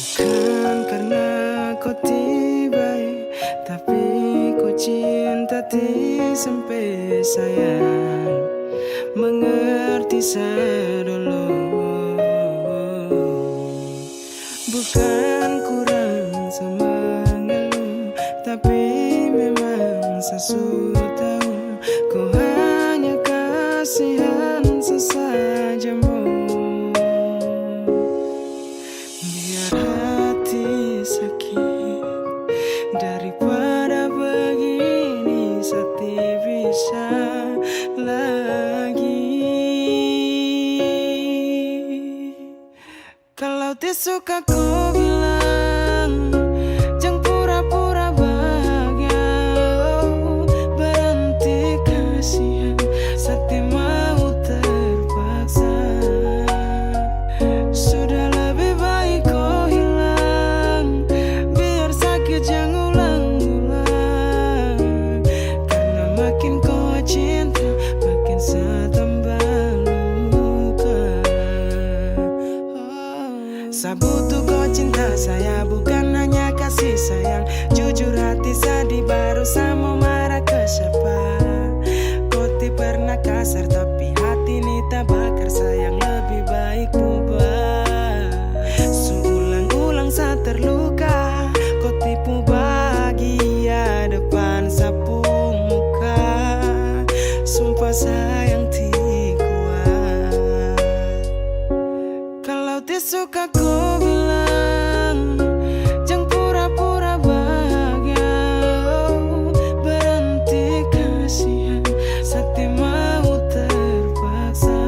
Bukan karena kau tiba, tapi ku cinta sampai sayang mengerti sedulu. Bukan kurang sama ngeluh, tapi memang sesuatu tahu kau hanya kasihan sesajamu. Biar hati sakit daripada begini, sakit bisa lagi. Kalau tidak suka kau bilang, jangan pura-pura bahagia. Oh, berhenti kasihan, sakit mau terpaksa. Sudah lebih baik kau hilang, biar sakit jangan ulang-ulang. Karena makin kau cinta, makin saya tambah luka. Saya butuh kau cinta saya, bukan hanya kasih sayang. Jujur hati sedih, baru saya mau marah ke siapa. Kau tidak pernah kasar, tapi hati ini tak bakar. Sayang lebih baik ubah. Seulang-ulang saya terluka, kau tipu bahagia depan sapu muka. Sumpah sayang tidak kuat. Kalau tidak suka kau bilang, jangan pura-pura bahagia. Oh, berhenti kasihan, sakit mau terpaksa.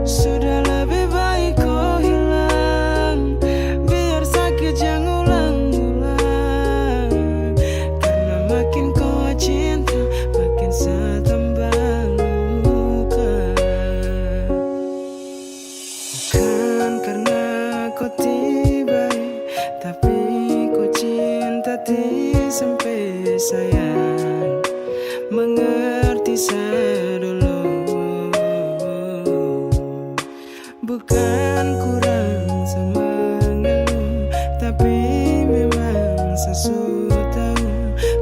Sudah lebih baik kau hilang, biar sakit jangan ulang-ulang. Karena makin kau cinta, makin saya tambah luka. Bukan karena kau tiba, tapi ku cinta sampai sayang mengerti sedulu. Bukan kurang sama ngeluh, tapi memang sesuatu tahu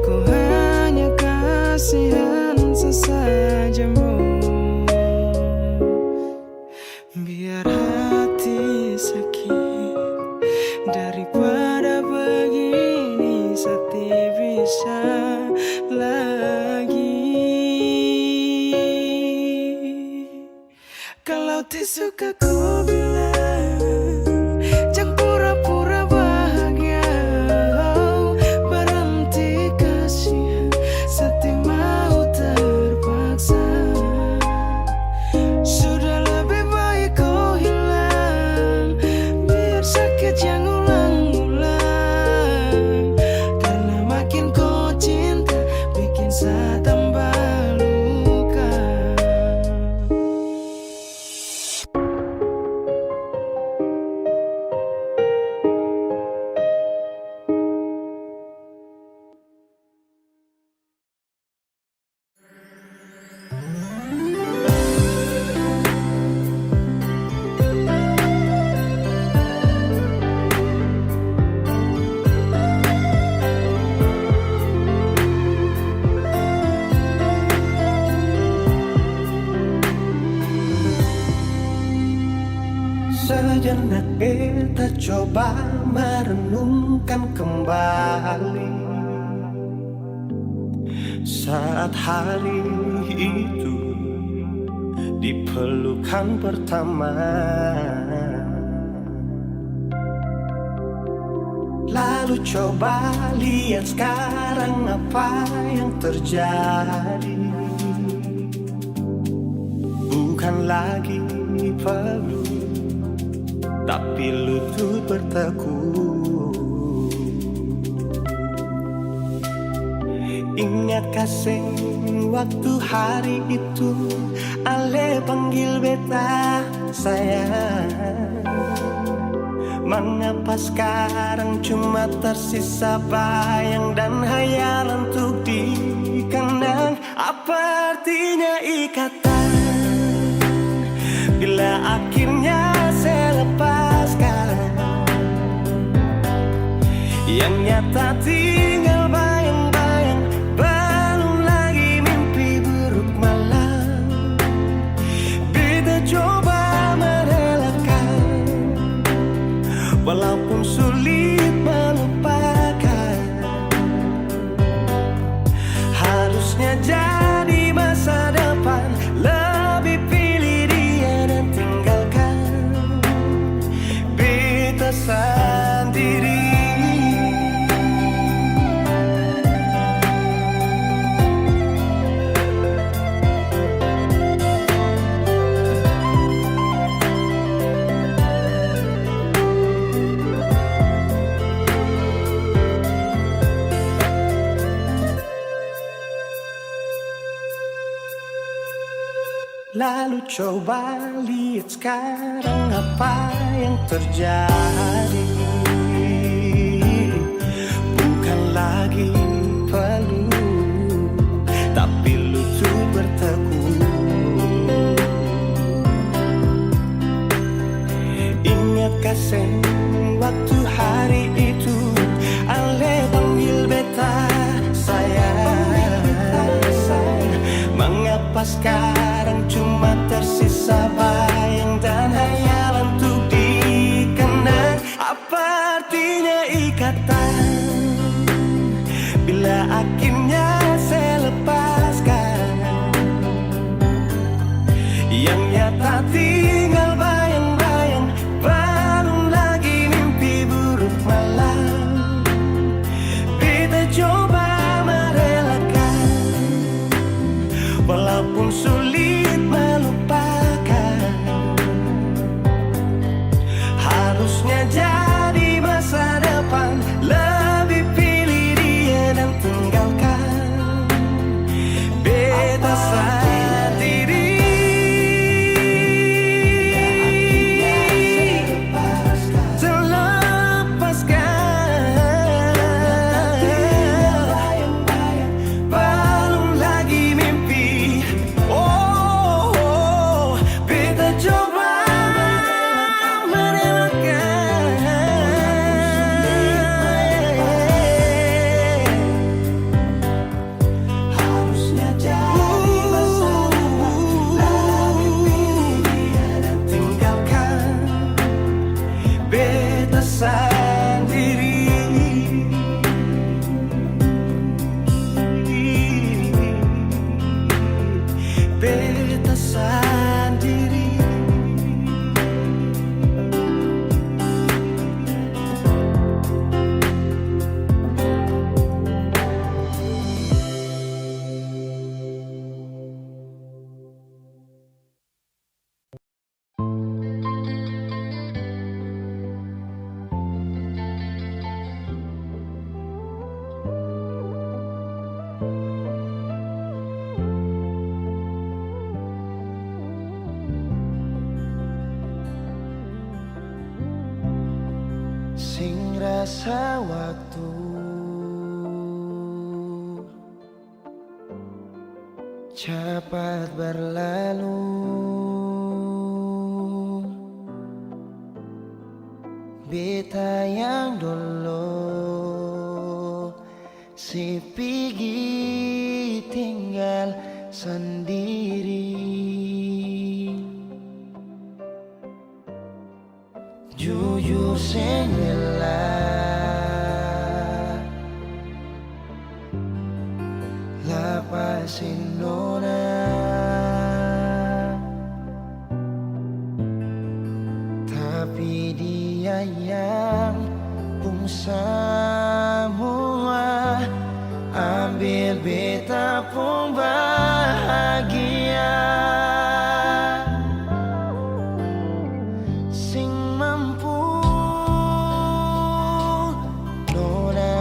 kau hanya kasihan sesajamu. Biar hati sakit daripada begini, sakit bisa lagi. Kalau tidak suka kau bilang, jangan pura-pura bahagia. Oh, berhenti kasihan, sakit mau terpaksa. Sudah lebih baik kau hilang, biar sakit jangan ulang-ulang. Karena makin kau cinta, bikin saya tambah luka. Sejenak kita coba merenungkan kembali saat hari itu di pelukan pertama. Lalu coba lihat sekarang apa yang terjadi. Bukan lagi peluk, tapi lutut bertekuk. Ingat kasih waktu hari itu Ale panggil beta sayang. Mengapa sekarang cuma tersisa bayang dan hayalan untuk dikenang? Apa artinya ikatan bila akhirnya saya lepaskan? Yang nyata tinggal bayang-bayang, belum lagi mimpi buruk malam. Beta coba merelakan, walaupun sulit melupakan. Harusnya jadi masa depan, lebih pilih dia dan tinggalkan beta sendiri. Lalu coba lihat sekarang apa yang terjadi. Bukan lagi peluk, tapi lutut bertekuk. Ingatkah sen waktu hari itu Ale panggil beta sayang? Mengapa sekarang cuma tersisa bayang dan hayalan untuk dikenang? Apa artinya ikatan bila akhirnya saya lepaskan? Yang nyata tinggal bayang-bayang, belum lagi mimpi buruk malam. Beta coba merelakan, walaupun sulit melupakan. Harusnya jadi masa depan, lebih pilih dia dan tinggalkan beta sendiri. Belum lagi mimpi. Oh, beta coba merelakan. Harusnya jadi masa depan, lebih pilih dia dan tinggalkan beta sendiri. Beta sendiri. Sing rasa waktu cepat berlalu, beta yang dulu si pigi tinggal sendiri. Jujur sengela lapasin nona, tapi dia yang pun semua ambil beta pun bahagia. Sing mampu nona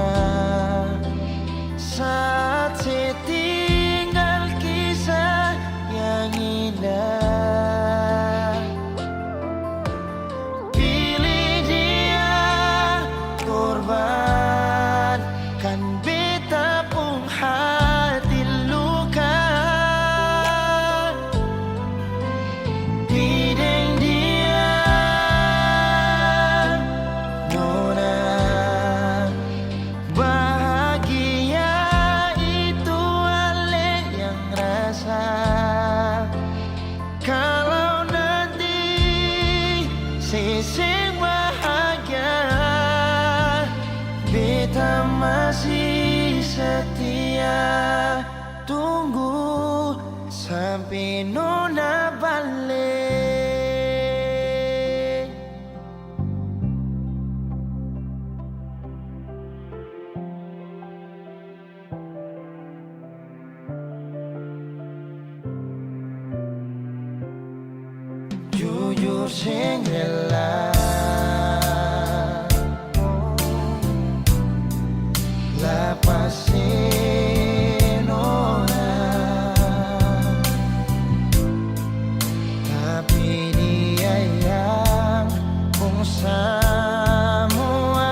saat saya tinggal kisah yang indah. Pilih dia korban, kan beta pun hati luka. sampai nona balik. Jujur sing rela lepasin orang, tapi dia yang pun semua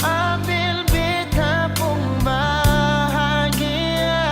ambil beta pun bahagia.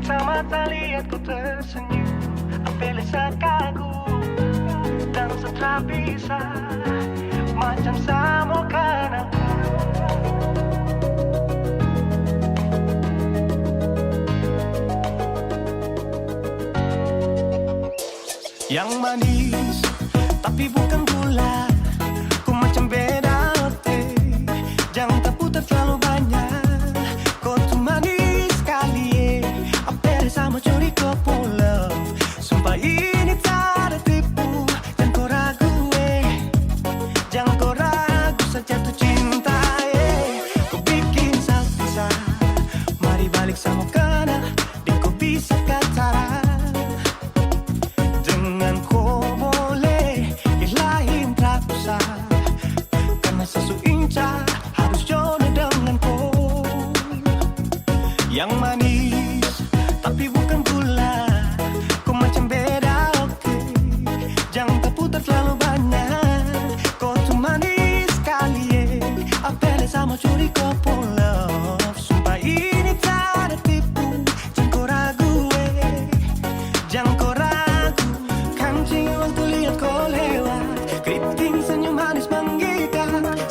Pertama lihat ku tersenyum, ambil sekagum dan setelah bisa macam samokan aku. Yang manis tapi bukan gula, ku macam beda hati. Jangan tak putar terlalu banyak, kau tuh manis sekali. Apel sama curi kau pulang, sumpah ini tak ada tipu. Jangan kau ragu, jangan kau ragu saja tuh cinta. Kau bikin salsa, mari balik sama kana, dan kau bisa kataran. Yang manis tapi bukan gula, kau macam beda oke. Jangan kau putar terlalu banyak, kau tuh manis sekali. Apel sama curi kau pulang, sumpah ini tak ada tipu. Jangan kau ragu, jangan kau ragu. Kancing waktu lihat kau lewat, keriting senyum manis menggigit.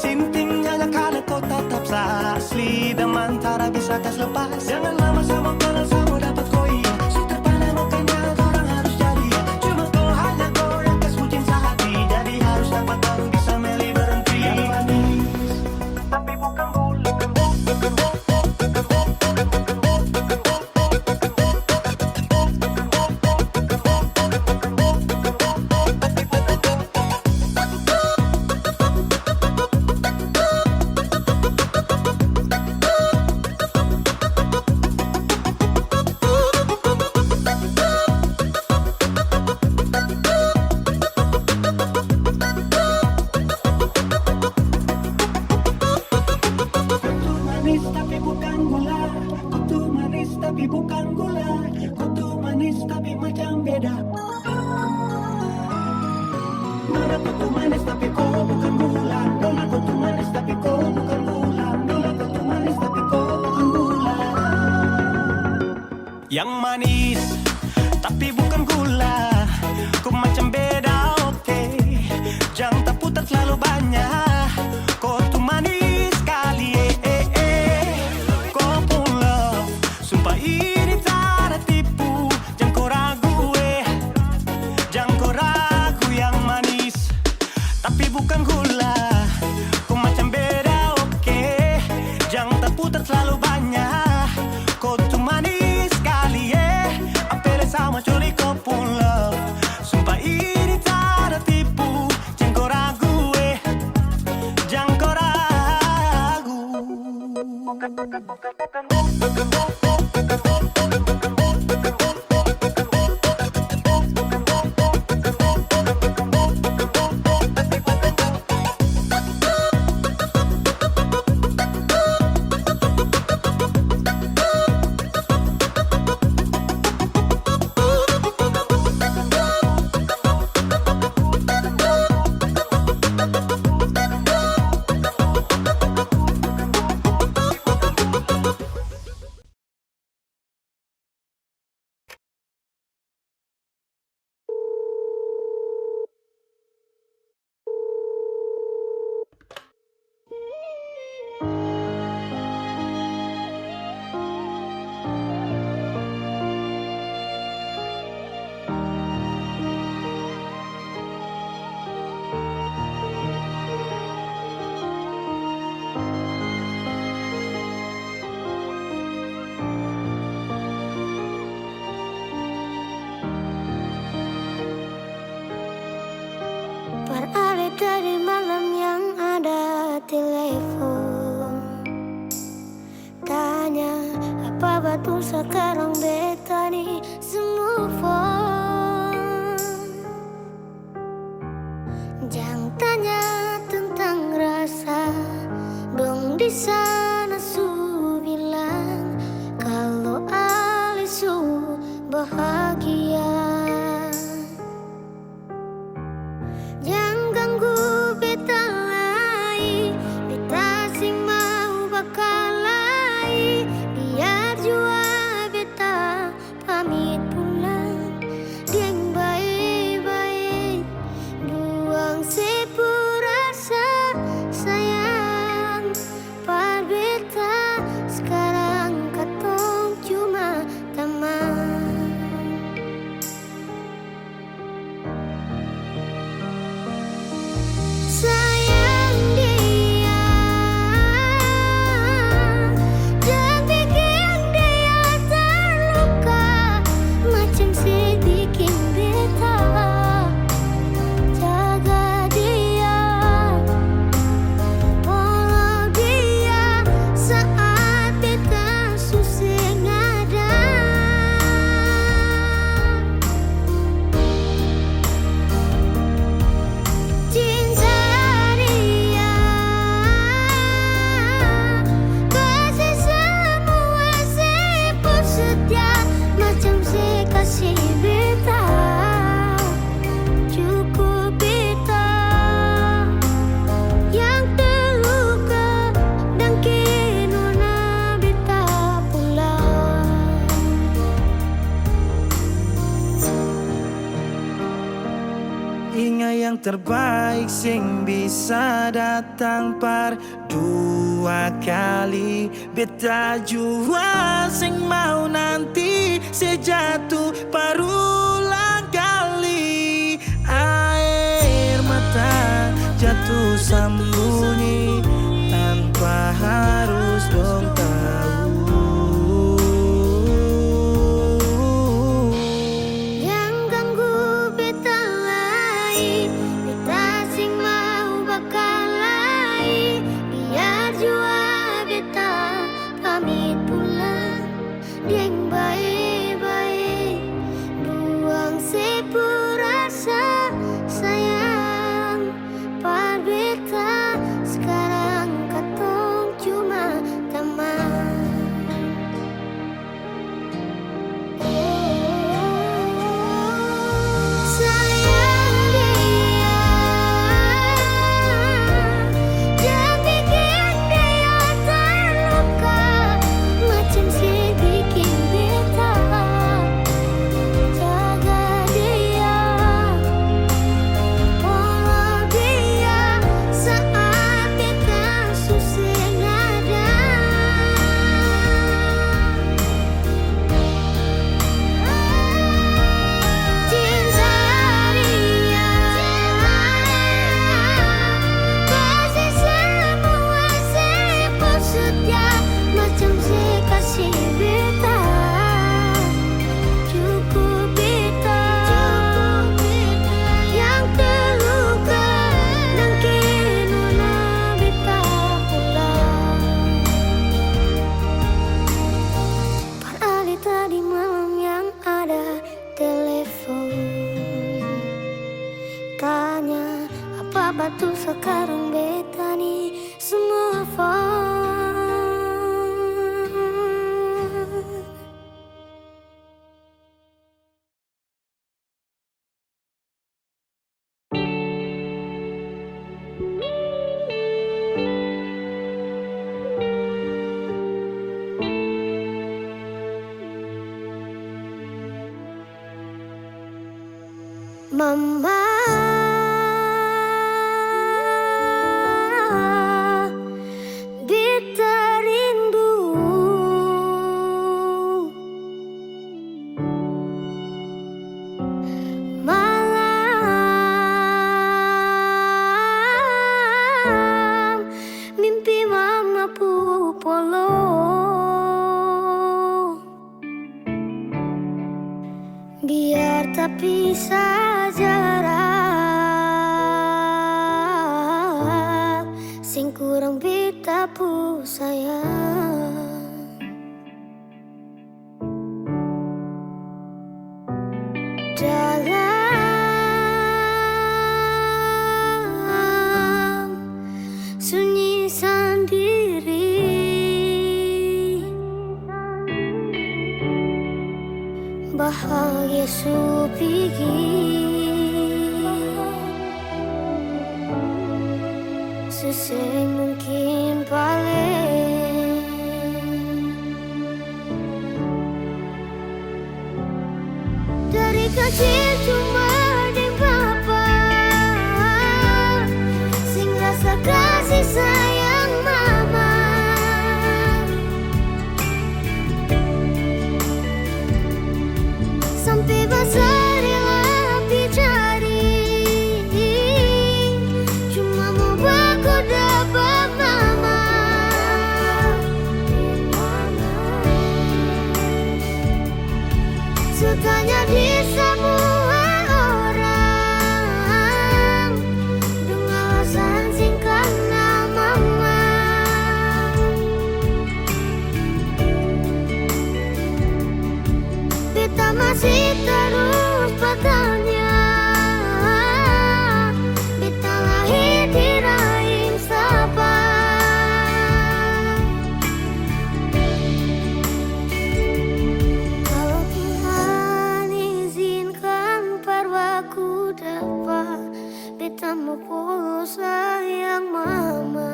Sinting hanya karena kau tetap asli, dan mantara bisa tas lepas. Jangan lama sama kenal sama dapat koi. Sudah pandai makanya orang harus jadi. Cuma kau hanya kau yang kesucin sehati, jadi harus dapat baru bisa meli berhenti. Yang manis tapi bukan gula. Tapi bukan gula, kau tuh manis tapi macam beda. Nona kau tuh manis tapi kau bukan gula. Nona kau tuh manis yang manis, tapi bukan gula. Kau macam beda, oke. Jangan tak putar terlalu banyak. Kau tuh manis sekali, Kau pun love, sumpah ini tak ada tipu. Jangan kau ragu, jangan kau ragu yang manis, tapi bukan gula. Kau macam beda, oke. Jangan tak putar terlalu banyak. Kau tuh manis sekali, apel sama curi kau pun love. Sumpah ini tak ada tipu. Jangan kau ragu, jangan kau ragu. Beralih dari malam yang ada telepon, tanya apa betul sekarang beta nih semua phone. Jangan tanya tentang rasa, dong di sana su bilang kalau Alisu bahagia. Jangan ganggu beta lagi, beta sing mau bakal lagi. Biar jua beta pamit pulang, deng baik-baik. Buang sepurasa sayang, par beta sekarang katong cuma teman. Sayang dia, jangan bikin dia terluka, macam sedikit beta. Jaga dia, follow dia saat beta susah ada. Cinta dia, kasih semua sepul setia, macam sekasih beta. Cukup beta yang terluka dan kenona beta pulang. Ingat yang terbaik sing bisa datang par dua kali. Beta jua sing mau nanti sejatuh parulang kali. Air mata jatuh sembunyi tanpa harus dong tahu. Jangan ganggu beta lagi, beta sing mau bakal lagi. Biar jua beta pamit pulang, deng baik-baik. Buang sepurasa sayang, par beta sekarang katong cuma teman. sekarang beta nih semua fun. Mama, beta rindu malam mimpi mama pupolo. Biar tapi saja jarak sing kurang beta pu sayang. Dalam sunyi sendiri bahagia supigi seseng mungkin paling dari kecil cuma di papa sing rasa kasih sayang mama. Sampai besar rela dicari, cuma mau baku dapat mama. Sukanya di semua orang dengan alasan singkat nama mama. Beta masih terus bertanya, beta lahir di rahim siapa? Kalau Tuhan izinkan perwaku dapat, beta mau pulang sayang mama.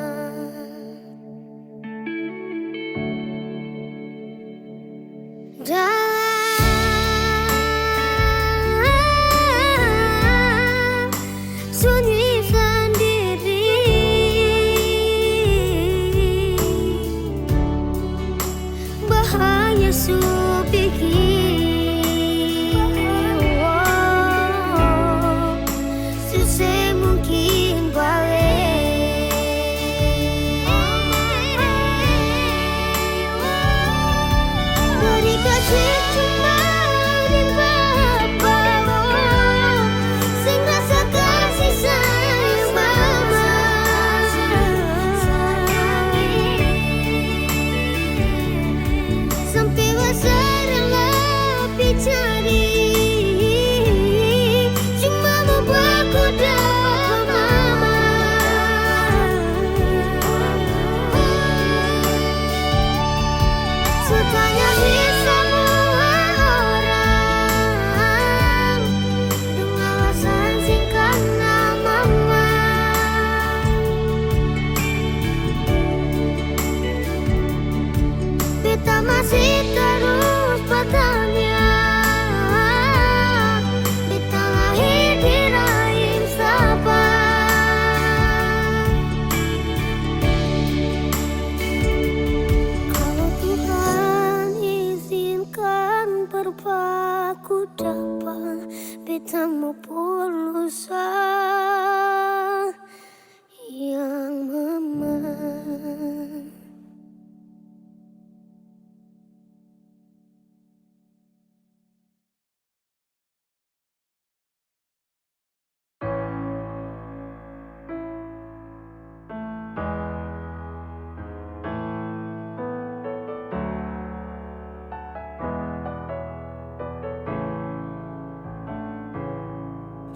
Dalam sunyi sendiri bahaya supiki susah mungkin balik. Dari kecil cuma di papa sing rasa kasih sayang mama. Sampai besar lebih cari, cuma mau baku dapat mama. Sukanya di semua orang dengan alasan singkat nama mama. Beta masih terus bertanya, beta lahir di rahim siapa? Kalau Tuhan izinkan berpaku dapat, beta mau pulang sayang mama.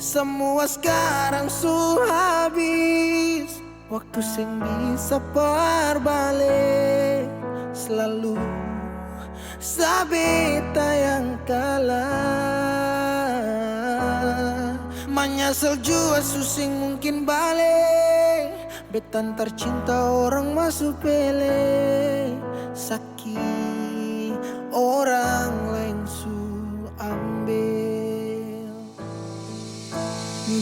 Semua sekarang su habis. Waktu sing bisa berbalik. Selalu sabeta yang kalah. Menyesal jua susing mungkin balik. Betan tercinta orang masuk pele. Sakit orang lain su ambil.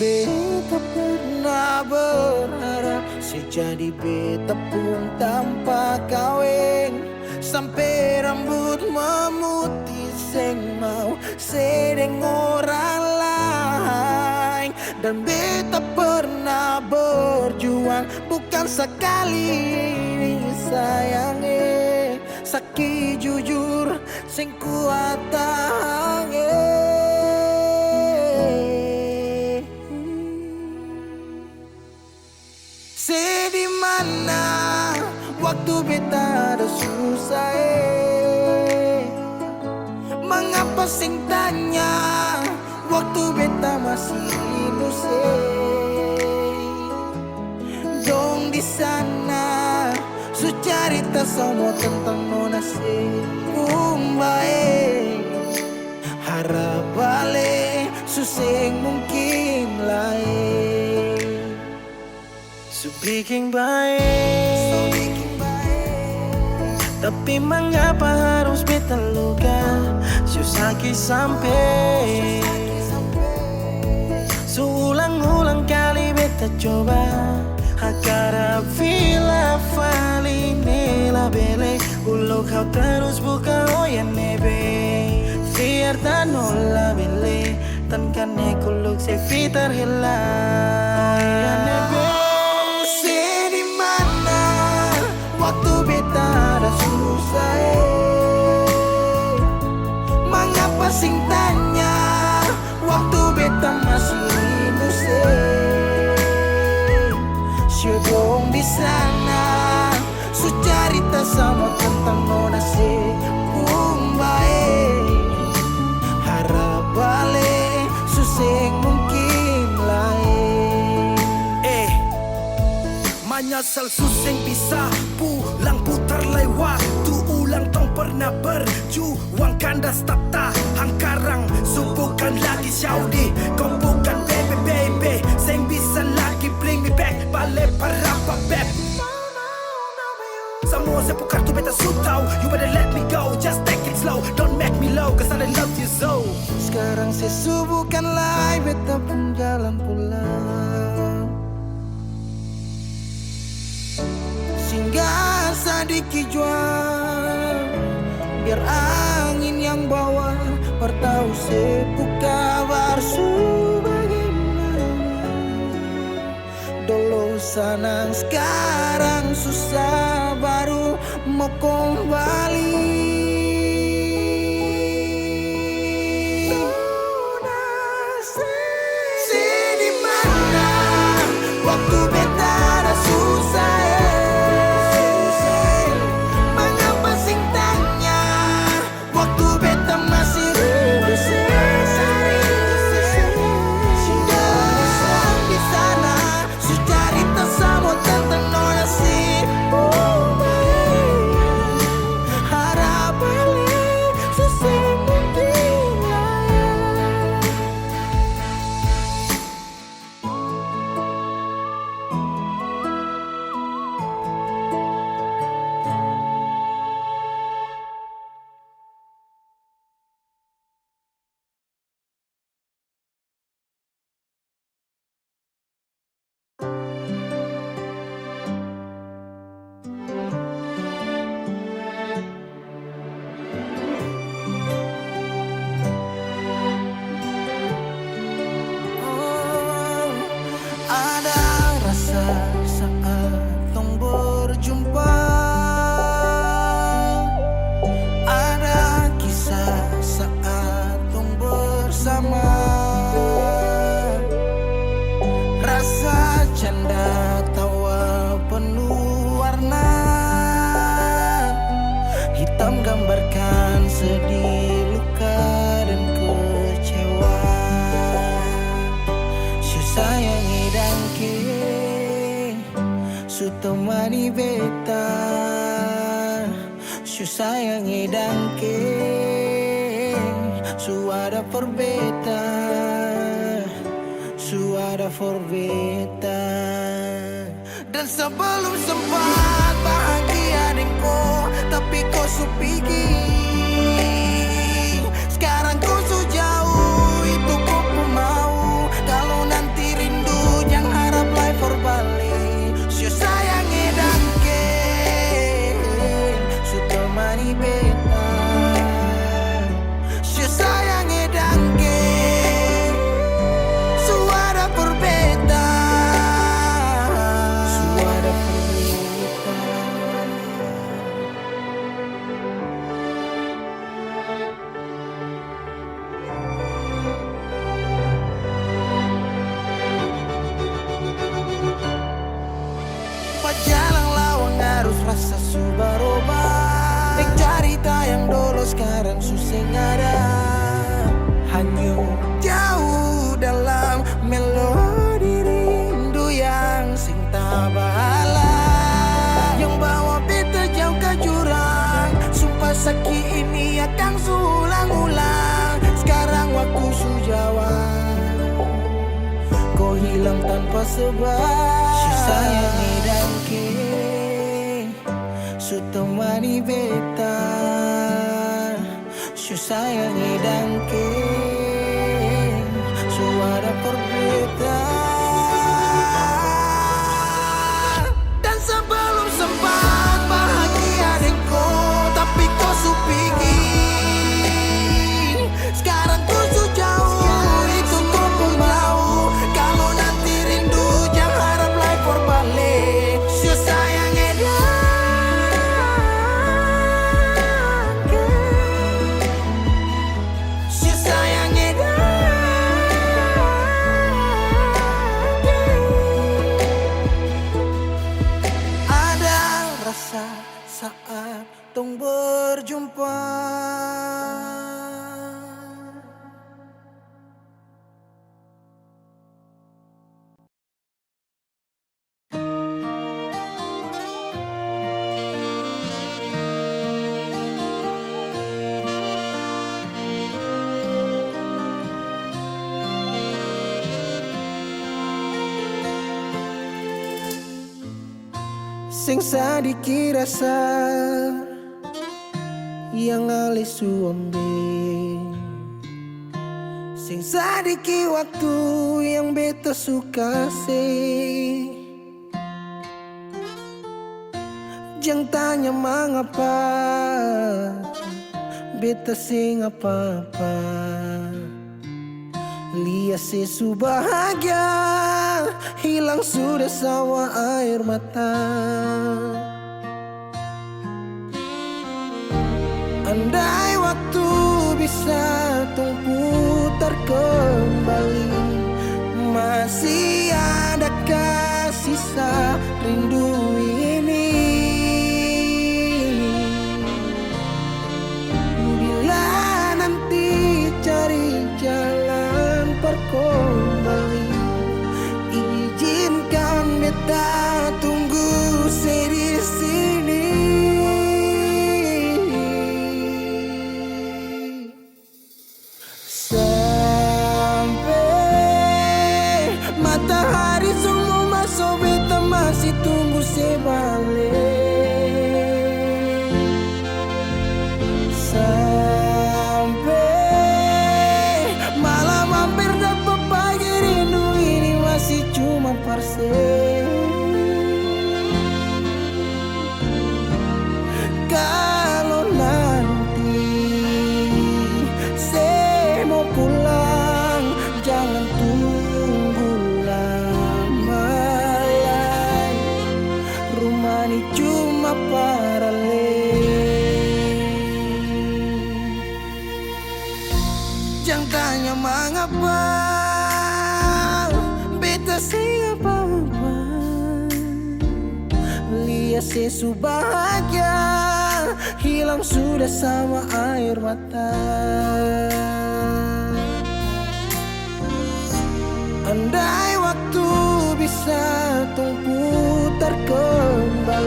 Beta pernah berharap sejadi beta pun tanpa kawin. Sampai rambut memutih seng mau sedeng orang lain. Dan beta pernah berjuang bukan sekali sayangi. Sakit jujur sing kuat tahangi. Di mana waktu beta ada susah Mengapa sing tanya waktu beta masih Dong di sana su cerita semua tentang nona kumbae. Harap balik suseng mungkin lain. So bikin baik, tapi mengapa harus beta luka? Susah sampai Seulang-ulang kali beta coba Agar vila fali nela bele Ulo kau terus buka oya nebe Fiar tan nola bele Tan kane kuluk se fitar hela Oya nebe waktu beta ada susah Mengapa sing tanya waktu beta masih Syedong di sana su cerita sama tentang nona kumbae. Harap balik suseng mungkin lain. Menyesal suseng bisa pulang putar lewat tu ulang tong pernah berjuang kandas tak tahan karang subukan lagi Saudi kau bukan baby seng bisa lagi bring me back balik para beb semua saya pukar tu beta sutau you better let me go just take it slow don't make me low cause I love you so sekarang saya subukan lagi beta pun jalan pulang singgah sedikit jual biar angin yang bawa bertahu sepuh kabar bagaimana dulu senang sekarang susah baru mau kembali di mana waktu beta ada susah harap temani beta. Su sayang edangke, suara for beta, suara for beta. Dan sebelum sempat bahagia denko, tapi kau supigi. Sekarang kau su jauh, itu kau pun mau. Kalau nanti rindu jangan harap life for balik. Su sayang edangke, su temani beta. Su sayang edangke, suara for beta, suara for beta. Pajalang lawang harus rasa subaroba. Nek cerita yang dulu sekarang susah ada. Hanyut jauh dalam melodi rindu yang sing tak bahala. Yang bawa beta jauh ke jurang. Sumpah sakit ini akan sulang-ulang. Sekarang waktu su jawab, kau hilang tanpa sebab. Su sayangi dan ke, su temani beta. Su sayangi dan ke, suara for beta. Dan sebelum sempat bahagia denko, tapi kau su pergi. Sekarang kau su jauh, itu kau pun mau. Kalau nanti rindu jangan harap life for balik. Su sayang edangke, su sayang edangke. Ada rasa saat tong berjumpa. Sing sadiki rasa yang alis suambe, sing sadiki waktu yang beta suka sih. Jangan tanya mengapa beta sing apa-apa. Lihat sesu bahagia, hilang sudah sawa air mata. Andai waktu bisa tung putar kembali, masih adakah sisa rindu ini? Bila nanti cari jalan kembali, izinkan beta tunggu di sini. Sampai matahari semua masuk, beta masih tunggu sebalik. Sampai malam hampir dapat pagi, rindu ini masih cuma parse. Kalau nanti saya mau pulang, jangan tunggu lama lagi. Rumah ini cuma paralel. Jangan tanya mengapa beta siapa. Lihat sesu bahagia, hilang sudah sama air mata. Andai waktu bisa tung putar kembali,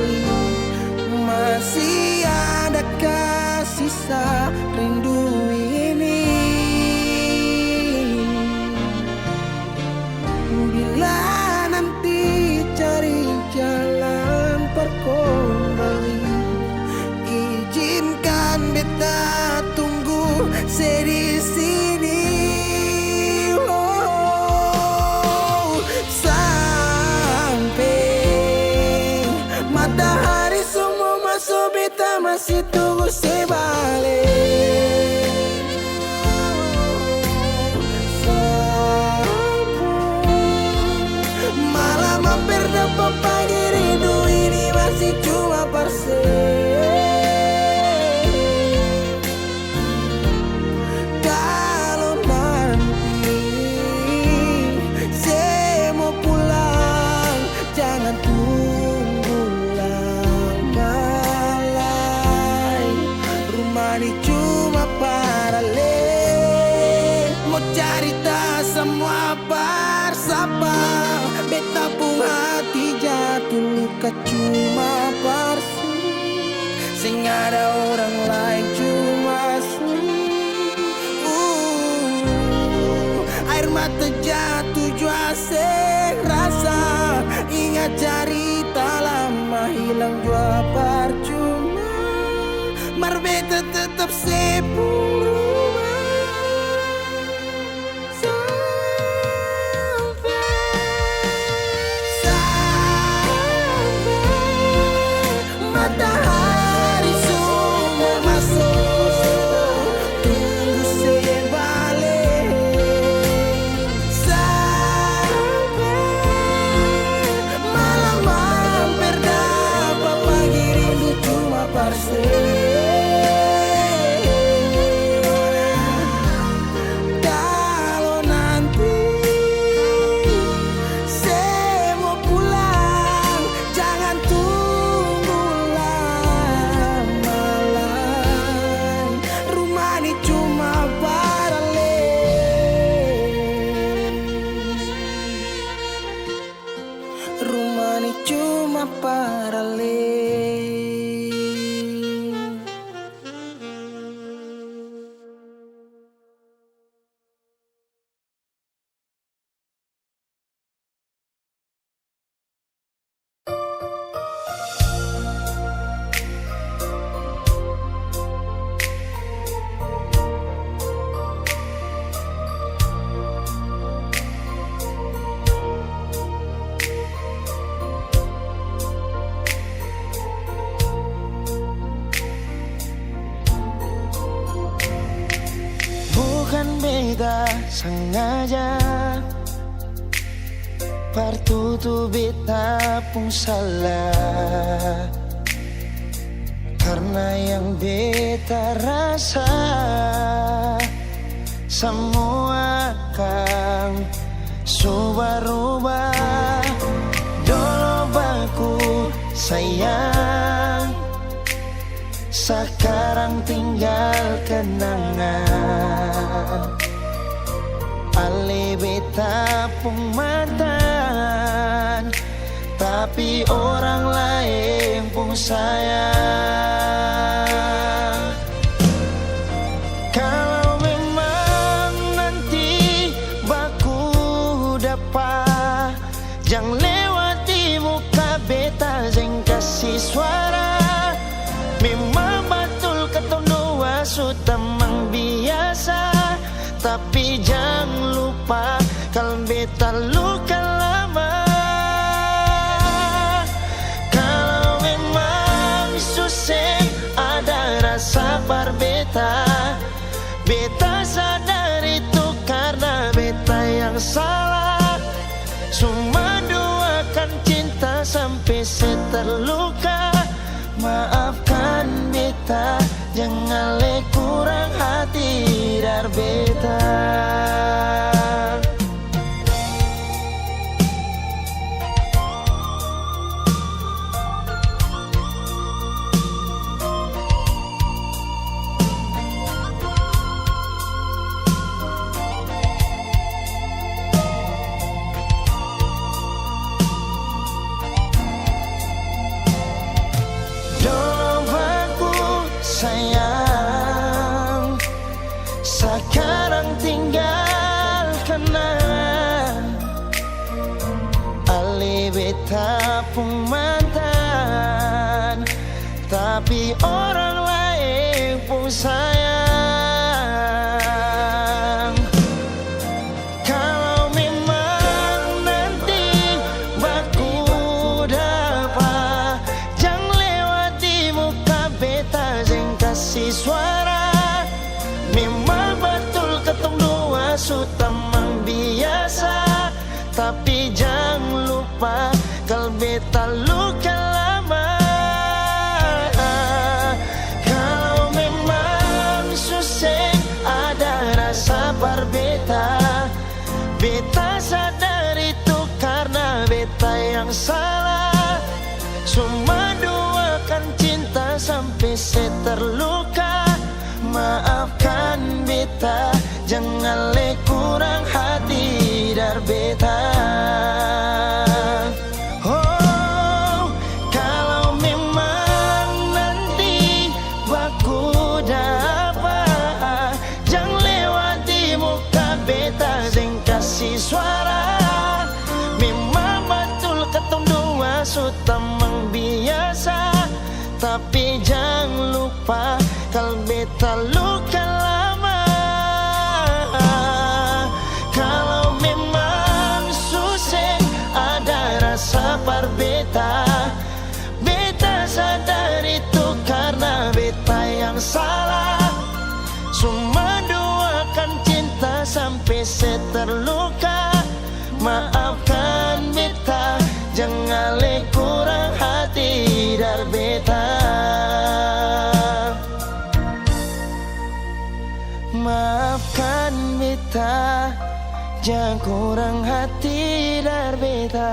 masih tunggu sebalik. Malah mampir dapat pagi rindu ini masih cuma parse. Kalau nanti saya mau pulang, jangan tunggu lama lagi. Rumah ini cuma paralel, mau cerita semua bersama. Beta pun hati jatuh luka cuma parsi, sing ada orang lain cuma air mata jatuh jua rasa. Ingat cerita lama hilang jua percuma. Mar beta tetap sepuluh. Matahari sudah masuk, tunggu saya balik. Sampai malam mampir dapat pagi rindu cuma parse. Kalau nanti saya mau pulang, jangan tunggu lama lagi. Rumah ini cuma paralel, rumah ini cuma paralel. Bukan beta sengaja, partutu beta pun salah. Karena yang beta rasa semua kan subah-rubah. Dulu baku sayang, sekarang tinggal kenangan. Ali beta pun mantan, tapi orang lain pun sayang. Kalau memang nanti baku dapat, jangan lewati muka beta yang kasih suara. Memang betul kata dua sudah memang biasa, tapi jangan lupa kalau beta luka lama. Kalau memang susah ada rasa berbeta, beta sadar itu karena beta yang salah. Cuma doakan cinta sampai saya terluka. Maafkan beta, jangan le kurang hati dar beta. Sayang, sekarang tinggal kenangan. Ali beta pun mantan, tapi orang lain pun sayang. Kalau memang nanti baku dapat, jangan lewati muka beta. terluka. Maafkan beta, jangan le kurang hati dar beta. Oh, kalau memang nanti baku dapat, jangan lewati muka beta sing kasih suara. Memang betul ketong dua sudah biasa, tapi jangan lupa kalau beta luka lama. Kalau memang susah ada rasa par beta, beta sadar itu karena beta yang salah. Cuma doakan cinta sampai terluka. Maafkan beta, jangan le kurang hati dar beta. Maafkan beta, jangan kurang hati dar beta.